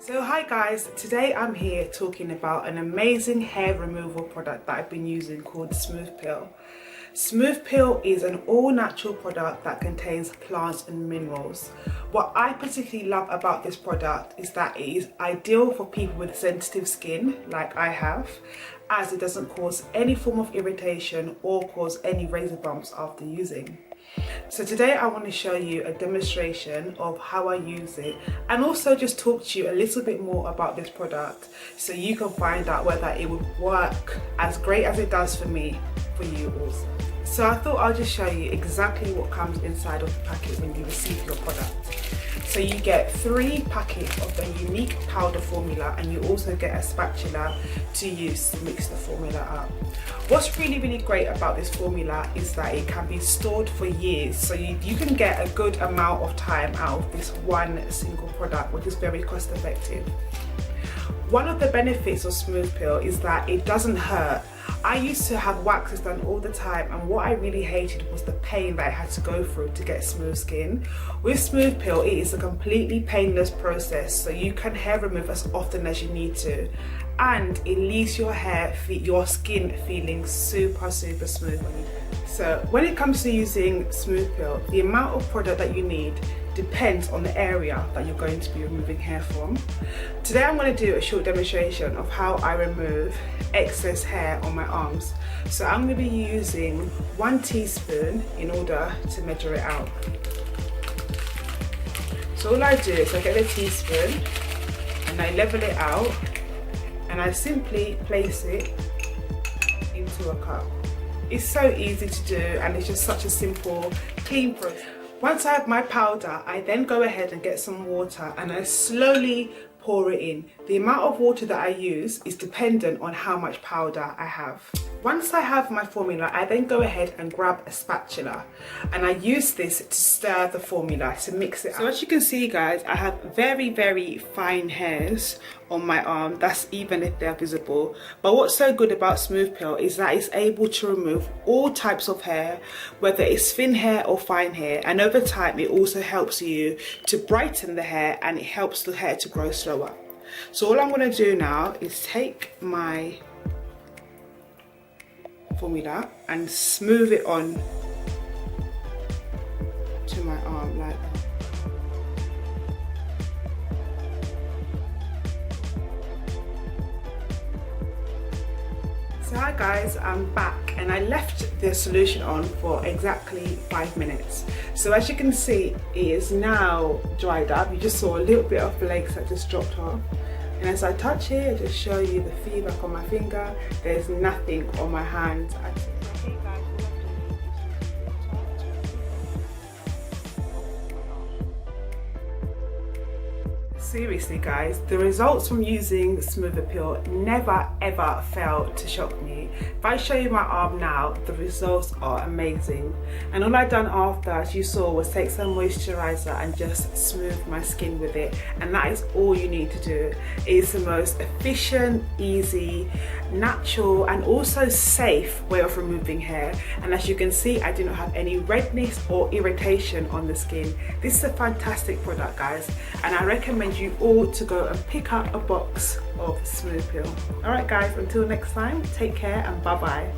So hi guys, today I'm here talking about an amazing hair removal product that I've been using called SMOOPEEL. SMOOPEEL is an all-natural product that contains plants and minerals. What I particularly love about this product is that it is ideal for people with sensitive skin like I have, as it doesn't cause any form of irritation or cause any razor bumps after using. So today I want to show you a demonstration of how I use it and also just talk to you a little bit more about this product so you can find out whether it would work as great as it does for me for you also. So I thought I'll just show you exactly what comes inside of the packet when you receive your product. So you get 3 packets of the unique powder formula, and you also get a spatula to use to mix the formula up. What's really great about this formula is that it can be stored for years, so you can get a good amount of time out of this one single product, which is very cost effective. One of the benefits of SMOOPEEL is that it doesn't hurt. I used to have waxes done all the time, and what I really hated was the pain that I had to go through to get smooth skin. With SMOOPEEL, it is a completely painless process, so you can hair remove as often as you need to, and it leaves your skin feeling super smooth. So when it comes to using SMOOPEEL, the amount of product that you need depends on the area that you're going to be removing hair from. Today I'm going to do a short demonstration of how I remove excess hair on my arms. So I'm going to be using 1 teaspoon in order to measure it out. So all I do is I get a teaspoon and I level it out and I simply place it into a cup. It's so easy to do and it's just such a simple, clean process. Once I have my powder, I then go ahead and get some water and I slowly pour it in. The amount of water that I use is dependent on how much powder I have. Once I have my formula, I then go ahead and grab a spatula and I use this to stir the formula, to mix it up. So as you can see guys, I have very fine hairs on my arm, that's even if they're visible. But what's so good about SMOOPEEL is that it's able to remove all types of hair, whether it's thin hair or fine hair, and over time it also helps you to brighten the hair and it helps the hair to grow slower. So all I'm going to do now is take my formula and smooth it on to my arm like that. So hi guys, I'm back and I left the solution on for exactly 5 minutes. So as you can see, it is now dried up. You just saw a little bit of flakes that just dropped off. And as I touch it, I just show you the feedback on my finger. There's nothing on my hand. Seriously guys, the results from using SMOOPEEL never ever fail to shock me. If I show you my arm now, the results are amazing. And all I done after, as you saw, was take some moisturizer and just smooth my skin with it. And that is all you need to do. It is the most efficient, easy, natural and also safe way of removing hair. And as you can see, I do not have any redness or irritation on the skin. This is a fantastic product guys, and I recommend you all to go and pick up a box of SMOOPEEL. Alright guys, until next time, take care and bye bye.